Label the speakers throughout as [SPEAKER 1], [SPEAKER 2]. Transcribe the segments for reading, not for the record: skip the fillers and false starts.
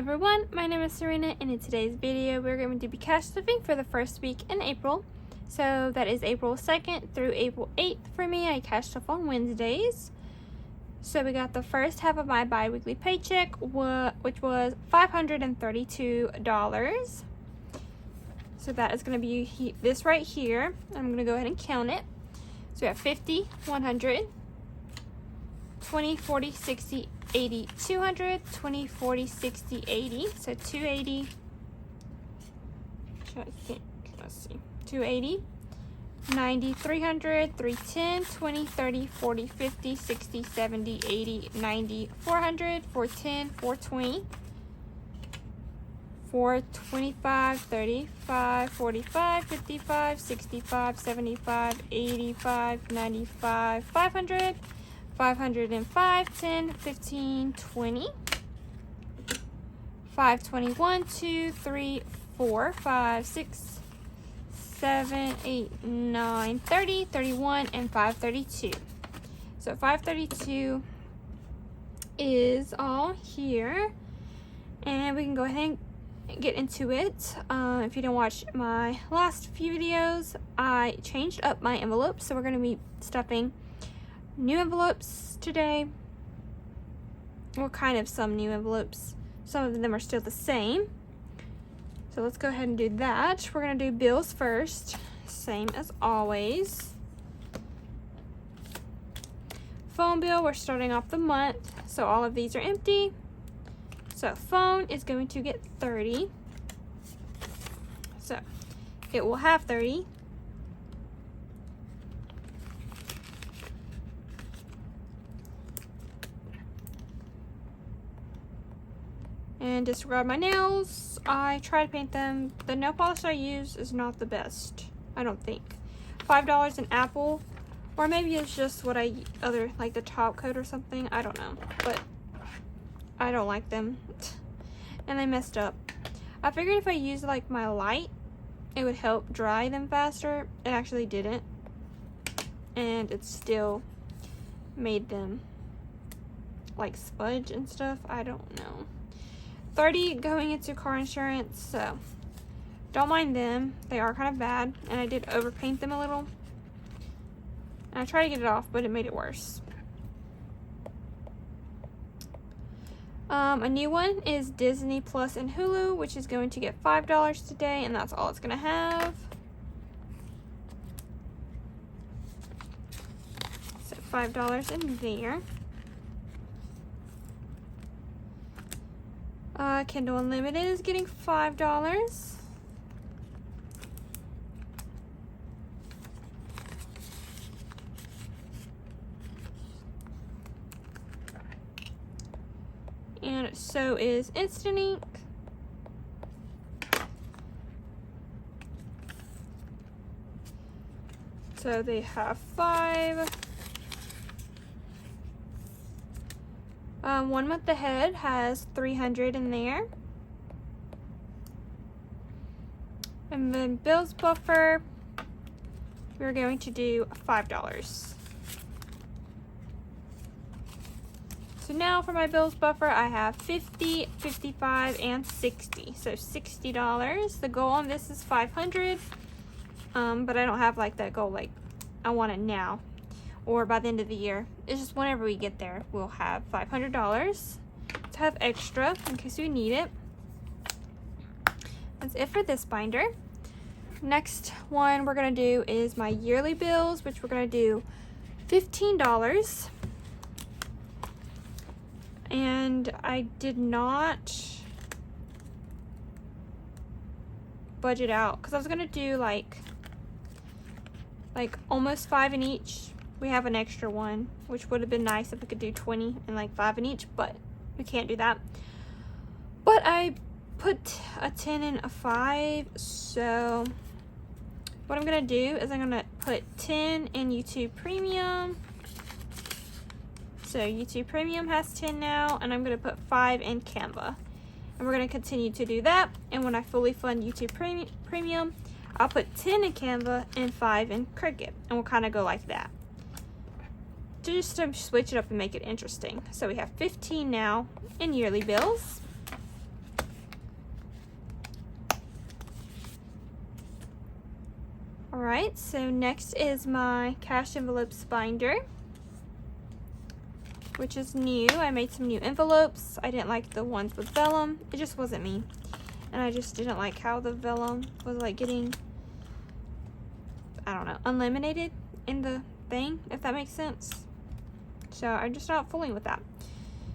[SPEAKER 1] everyone, my name is Sarina, and in today's video we're going to be cash flipping for the first week in April. So that is April 2nd through April 8th for me. I cashed stuff on Wednesdays. So we got the first half of my bi-weekly paycheck, which was $532. So that is going to be this right here. I'm going to go ahead and count it. So we have 50, 100, 20, 40, 60, 80, 200, 20, 40, 60, 80. So 280. Let's see. 280, 90, 300, 310, 20, 30, 40, 50, 60, 70, 80, 90, 400, 410, 420, 425, 35, 45, 55, 65, 75, 85, 95, 500, 505, 10, 15, 20, 521, 2, 3, 4, 5, 6, 7, 8, 9, 30, 31, and 532. So 532 is all here. And we can go ahead and get into it. If you didn't watch my last few videos, I changed up my envelopes. So we're going to be stuffing new envelopes today. Well, kind of some new envelopes. Some of them are still the same. So let's go ahead and do that. We're going to do bills first, same as always. Phone bill, we're starting off the month, so all of these are empty. So phone is going to get 30. So it will have 30. And disregard my nails. I try to paint them. The nail polish I use is not the best, I don't think. $5 an apple, or maybe it's just what like the top coat or something. I don't know, but I don't like them, and they messed up. I figured if I used like my light, it would help dry them faster. It actually didn't, and it still made them like smudge and stuff. I don't know. 30 going into car insurance, so don't mind them. They are kind of bad, and I did overpaint them a little. And I tried to get it off, but it made it worse. A new one is Disney Plus and Hulu, which is going to get $5 today, and that's all it's going to have. So $5 in there. Kindle Unlimited is getting $5. And so is Instant Ink. So they have 5. 1 month ahead has 300 in there. And then bills buffer, we're going to do $5. So now for my bills buffer, I have 50, 55, and 60. So $60. The goal on this is 500. But I don't have like that goal, like I want it now or by the end of the year. It's just whenever we get there, we'll have $500 to have extra in case we need it. That's it for this binder. Next one we're gonna do is my yearly bills, which we're gonna do $15. And I did not budget out because I was gonna do like almost 5 in each. We have an extra one, which would have been nice if we could do 20 and like 5 in each, but we can't do that. But I put a 10 and a 5, so what I'm gonna do is I'm gonna put 10 in YouTube Premium. So YouTube Premium has 10 now, and I'm gonna put 5 in Canva. And we're gonna continue to do that, and when I fully fund YouTube Premium, I'll put 10 in Canva and 5 in Cricut, and we'll kind of go like that. Just to switch it up and make it interesting. So we have 15 now in yearly bills. Alright, so next is my cash envelopes binder, which is new. I made some new envelopes. I didn't like the ones with vellum. It just wasn't me. And I just didn't like how the vellum was like getting, I don't know, unlaminated in the thing, if that makes sense. So I'm just not fooling with that.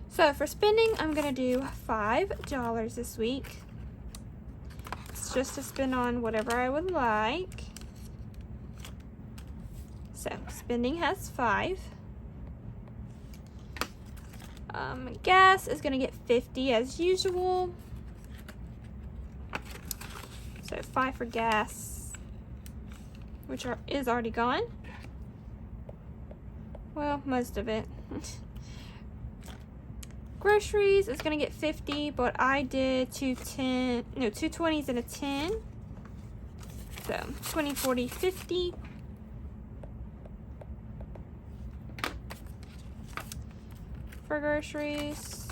[SPEAKER 1] So for spending, I'm gonna do $5 this week. It's just to spend on whatever I would like. So spending has 5. Gas is gonna get 50 as usual. So 5 for gas, which is already gone. Well, most of it. Groceries is gonna get 50, but I did 2 20s and a 10. So 20, 40, 50. For groceries.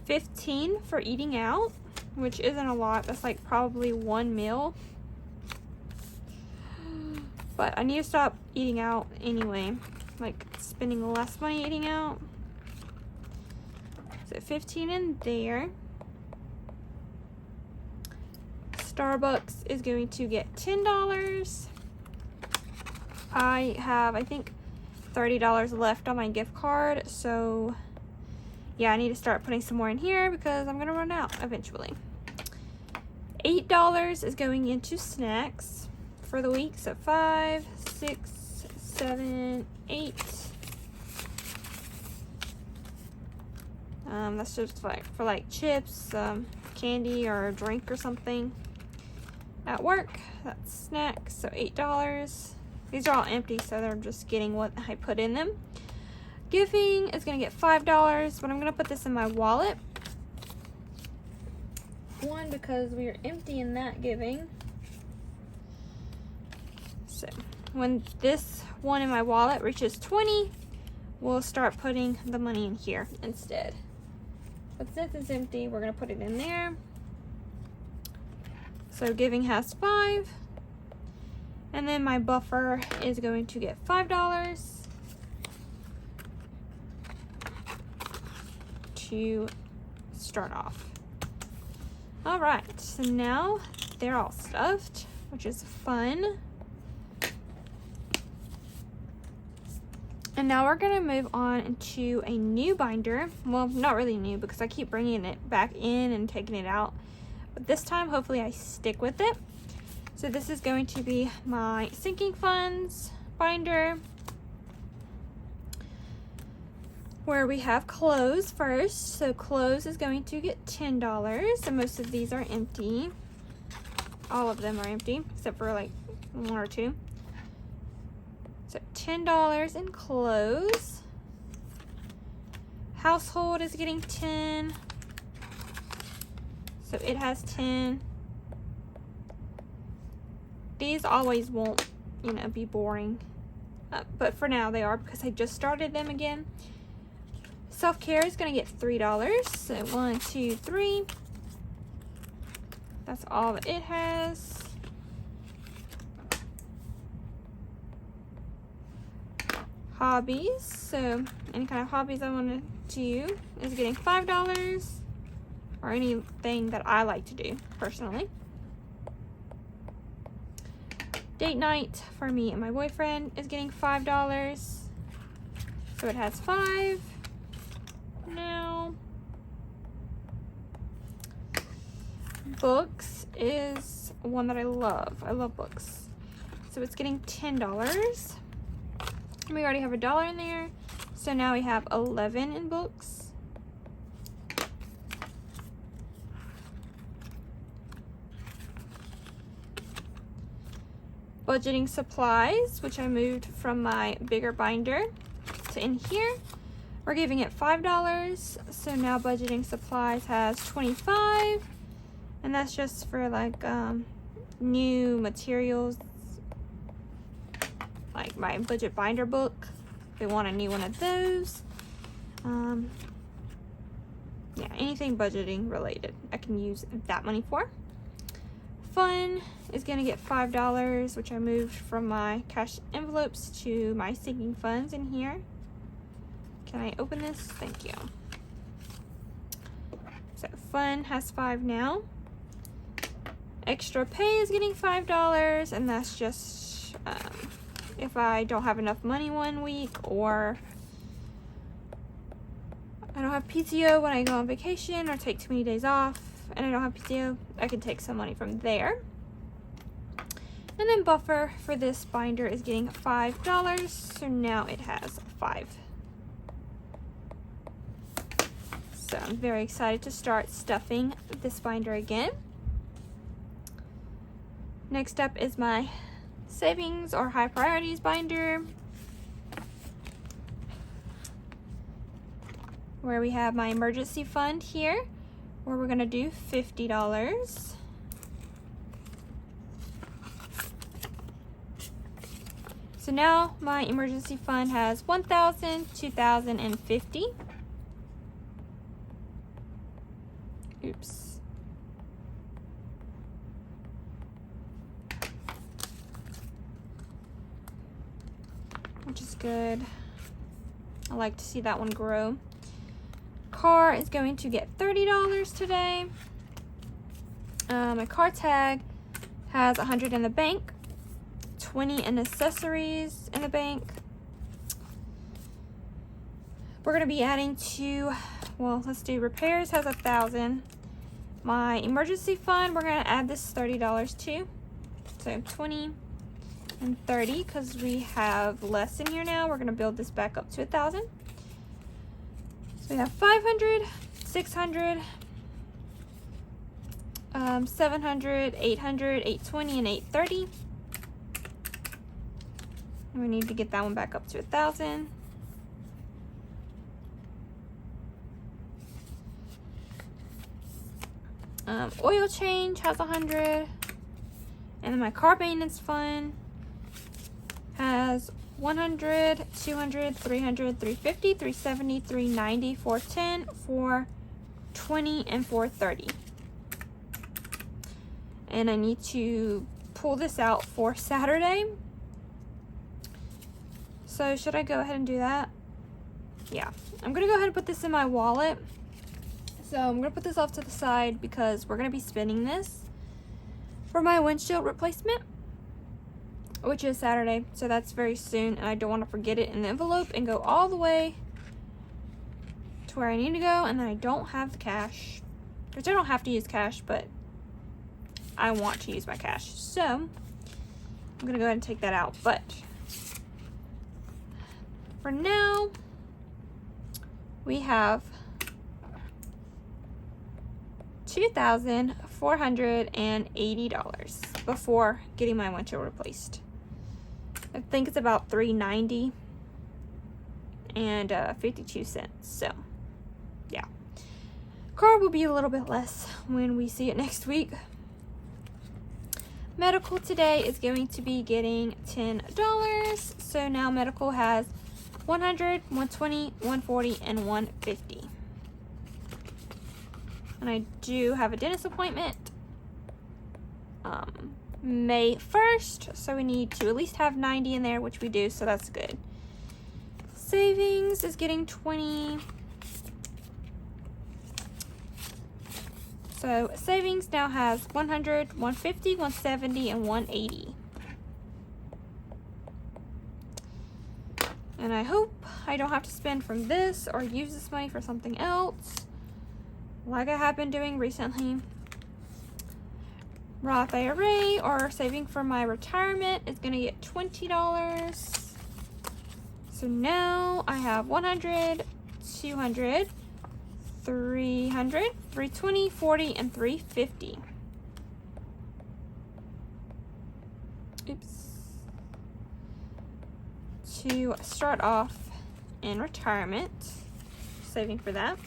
[SPEAKER 1] $15 for eating out, which isn't a lot. That's like probably 1 meal. But I need to stop eating out anyway. Like spending less money eating out. So 15 in there. Starbucks is going to get $10. I have, I think, $30 left on my gift card. So yeah, I need to start putting some more in here because I'm gonna run out eventually. $8 is going into snacks for the week. So 5, 6, 7, 8. That's just like for like chips, candy, or a drink or something. At work, that's snacks. So $8. These are all empty, so they're just getting what I put in them. Giving is gonna get $5, but I'm gonna put this in my wallet. One, because we are empty in that giving. So when this one in my wallet reaches 20, we'll start putting the money in here instead. But since it's empty, we're gonna put it in there. So giving has 5. And then my buffer is going to get $5 to start off. All right, so now they're all stuffed, which is fun. And now we're gonna move on into a new binder. Well, not really new because I keep bringing it back in and taking it out. But this time, hopefully I stick with it. So this is going to be my sinking funds binder, where we have clothes first. So clothes is going to get $10, and most of these are empty. All of them are empty except for like 1 or 2. So $10 in clothes. Household is getting 10. So it has 10. These always won't, you know, be boring. But for now they are because I just started them again. Self-care is going to get $3. So 1, 2, 3. That's all that it has. Hobbies. So any kind of hobbies I want to do is getting $5. Or anything that I like to do personally. Date night for me and my boyfriend is getting $5. So it has 5 now. Books is one that I love. I love books. So it's getting $10. We already have $1 in there. So now we have 11 in books. Budgeting supplies, which I moved from my bigger binder to in here. We're giving it $5. So now budgeting supplies has 25. And that's just for like new materials. Like my budget binder book. They want a new one of those. yeah, anything budgeting related, I can use that money for. Fun is gonna get $5, which I moved from my cash envelopes to my sinking funds in here. Can I open this? Thank you. So Fun has 5 now. Extra pay is getting $5, and that's just if I don't have enough money one week, or I don't have PTO when I go on vacation or take too many days off and I don't have PTO, I can take some money from there. And then Buffer for this binder is getting $5, so now it has 5. So I'm very excited to start stuffing this binder again. Next up is my savings or high priorities binder, where we have my emergency fund here, where we're gonna do $50. So now my emergency fund has $1,000, $2,000, and $50. Oops. Which is good. I like to see that one grow. Car is going to get $30 today. My car tag has $100 in the bank, $20 in accessories in the bank. We're gonna be adding to, well, let's do repairs has $1,000. My emergency fund, we're gonna add this $30 to. So 20 and 30, because we have less in here now. We're gonna build this back up to 1,000. So we have 500, 600, 700, 800, 820, and 830. And we need to get that one back up to 1,000. Oil change has 100, and then my car maintenance fund has 100, 200, 300, 350, 370, 390, 410, 420, and 430. And I need to pull this out for Saturday. So should I go ahead and do that? Yeah, I'm gonna go ahead and put this in my wallet. So I'm gonna put this off to the side because we're gonna be spending this for my windshield replacement, which is Saturday. So that's very soon, and I don't want to forget it in the envelope and go all the way to where I need to go, and then I don't have the cash, which I don't have to use cash, but I want to use my cash. So I'm gonna go ahead and take that out. But for now, we have $2,480 before getting my windshield replaced. I think it's about $390 and 52 cents. So yeah, car will be a little bit less when we see it next week. Medical today is going to be getting $10. So now medical has 100, 120, 140, and 150. And I do have a dentist appointment May 1st, so we need to at least have 90 in there, which we do, so that's good. Savings is getting 20. So savings now has 100, 150, 170, and 180. And I hope I don't have to spend from this or use this money for something else, like I have been doing recently. Roth IRA or saving for my retirement is gonna get $20. So now I have 100, 200, 300, 320, 40, and 350. Oops. To start off in retirement, saving for that.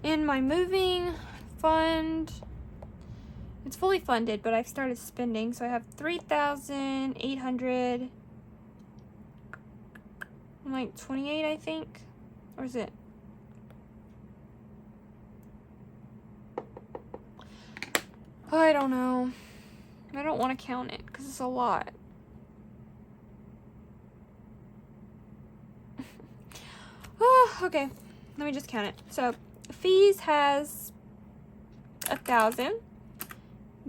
[SPEAKER 1] In my moving fund, it's fully funded, but I've started spending, so I have 3,800, like 28, I think, or is it I don't know. I don't want to count it because it's a lot. Oh, okay. Let me just count it. So, fees has 1,000.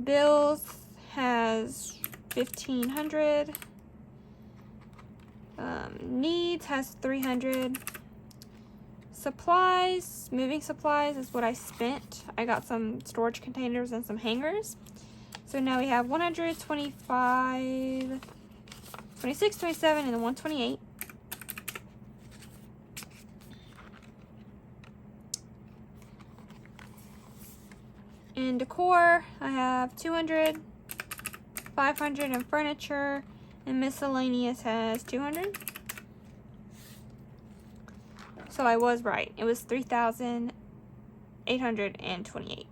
[SPEAKER 1] Bills has 1,500. Needs has 300. Supplies, moving supplies is what I spent. I got some storage containers and some hangers. So now we have 125, 26, 27, and then 128. In decor, I have 200, 500 in furniture, and miscellaneous has 200. So I was right. It was 3,828.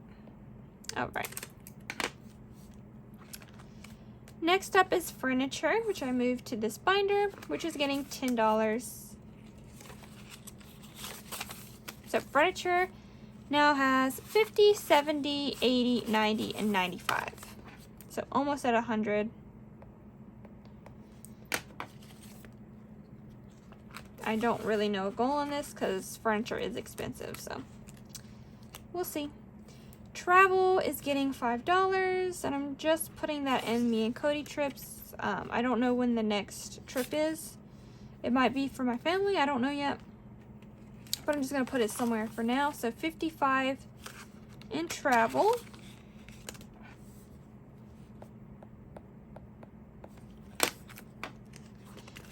[SPEAKER 1] All right. Next up is furniture, which I moved to this binder, which is getting $10. So furniture now has 50, 70, 80, 90, and 95. So almost at 100. I don't really know a goal on this because furniture is expensive, so we'll see. Travel is getting $5, and I'm just putting that in me and Cody trips. I don't know when the next trip is. It might be for my family. I don't know yet. But I'm just going to put it somewhere for now. So 55 in travel.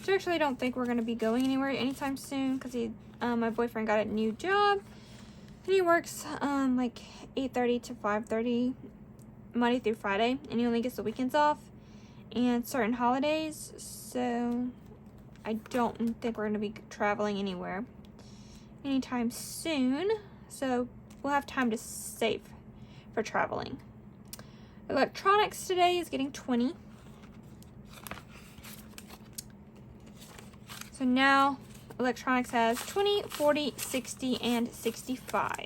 [SPEAKER 1] I actually don't think we're going to be going anywhere anytime soon because my boyfriend got a new job. And he works like 8:30 to 5:30 Monday through Friday. And he only gets the weekends off and certain holidays. So I don't think we're going to be traveling anywhere anytime soon. So we'll have time to save for traveling. Electronics today is getting 20. So now electronics has 20, 40, 60, and 65.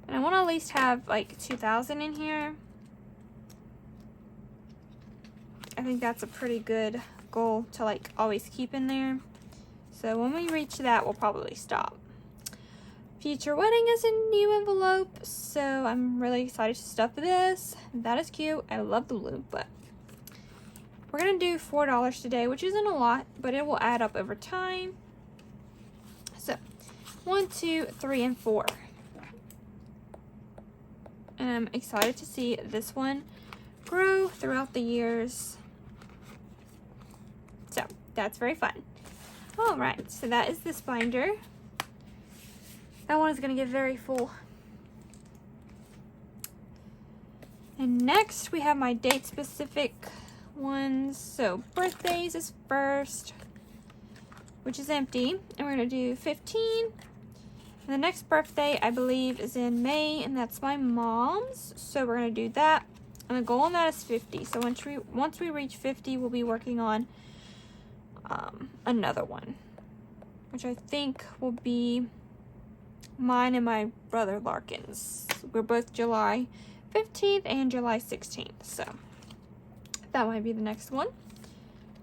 [SPEAKER 1] And I want to at least have like 2,000 in here. I think that's a pretty good goal to like always keep in there. So when we reach that, we'll probably stop. Future wedding is a new envelope, so I'm really excited to stuff this. That is cute. I love the blue, but we're going to do $4 today, which isn't a lot, but it will add up over time. So 1, 2, 3, and 4. And I'm excited to see this one grow throughout the years. So that's very fun. All right, so that is this binder. That one is going to get very full. And next we have my date specific ones. So birthdays is first, which is empty. And we're going to do 15. And the next birthday, I believe, is in May, and that's my mom's. So we're going to do that. And the goal on that is 50. So once we reach 50, we'll be working on another one, which I think will be mine and my brother Larkin's. We're both July 15th and July 16th, so that might be the next one.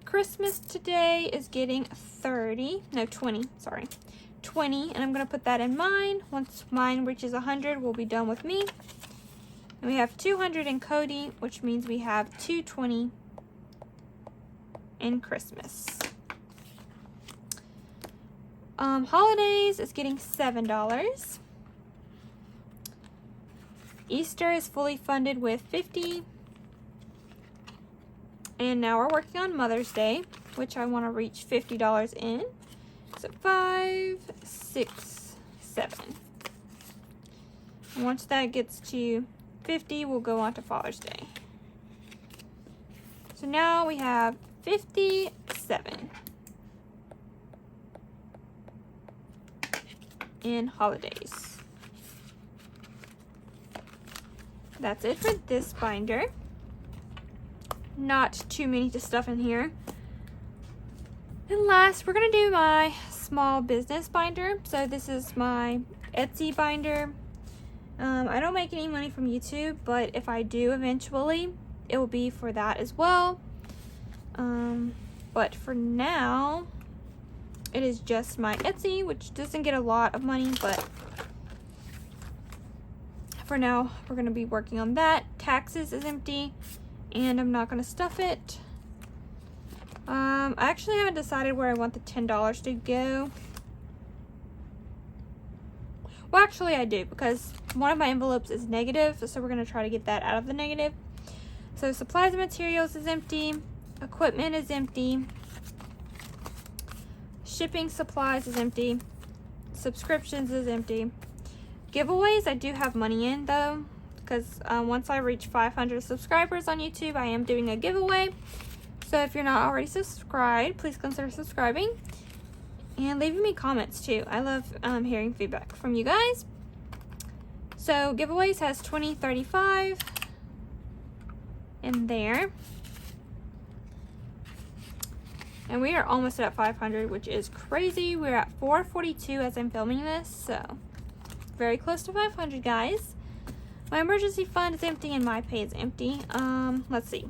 [SPEAKER 1] Christmas today is getting 20, and I'm going to put that in mine. Once mine reaches 100, we'll be done with me. And we have 200 in Cody, which means we have 220 in Christmas. Holidays is getting $7. Easter is fully funded with 50. And now we're working on Mother's Day, which I want to reach $50 in. So 5, 6, 7. And once that gets to 50, we'll go on to Father's Day. So now we have 57 in holidays. That's it for this binder. Not too many to stuff in here. And last, we're going to do my small business binder. So this is my Etsy binder. I don't make any money from YouTube, but if I do eventually, it will be for that as well. But for now, it is just my Etsy, which doesn't get a lot of money, but for now, we're going to be working on that. Taxes is empty, and I'm not going to stuff it. I actually haven't decided where I want the $10 to go. Well, actually I do, because one of my envelopes is negative, so we're going to try to get that out of the negative. So supplies and materials is empty. Equipment is empty. Shipping supplies is empty. Subscriptions is empty. Giveaways I do have money in though, because once I reach 500 subscribers on YouTube, I am doing a giveaway. So if you're not already subscribed, please consider subscribing and leaving me comments too. I love hearing feedback from you guys. So giveaways has 20, 35 in there. And we are almost at 500, which is crazy. We're at 442 as I'm filming this, so very close to 500, guys. My emergency fund is empty and my pay is empty. Let's see.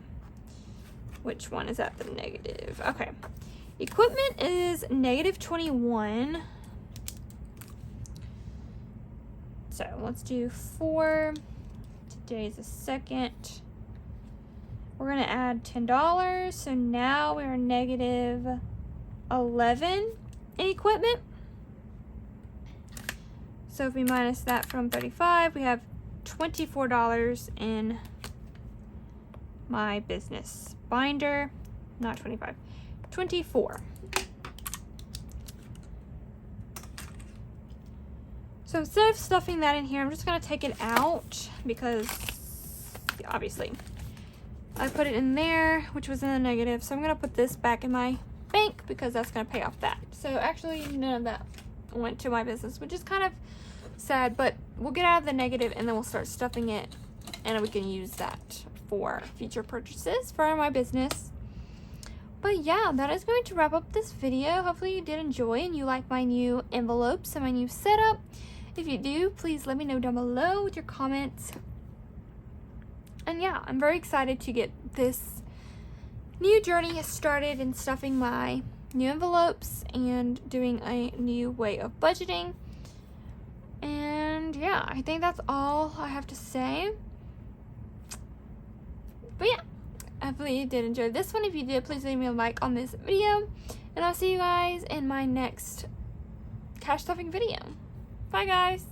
[SPEAKER 1] Which one is at the negative? Okay. Equipment is negative 21. So let's do 4. Today's the 2nd. We're going to add $10. So now we're negative 11 in equipment. So if we minus that from 35, we have $24 in my business binder. Not 25, 24. So instead of stuffing that in here, I'm just going to take it out because obviously I put it in there, which was in the negative. So I'm going to put this back in my bank because that's going to pay off that. So actually none of that went to my business, which is kind of sad, but we'll get out of the negative and then we'll start stuffing it and we can use that for future purchases for my business. But yeah, that is going to wrap up this video. Hopefully you did enjoy and you like my new envelopes and my new setup. If you do, please let me know down below with your comments. And yeah, I'm very excited to get this new journey started in stuffing my new envelopes and doing a new way of budgeting. And yeah, I think that's all I have to say. But yeah, hopefully you did enjoy this one. If you did, please leave me a like on this video. And I'll see you guys in my next cash stuffing video. Bye guys.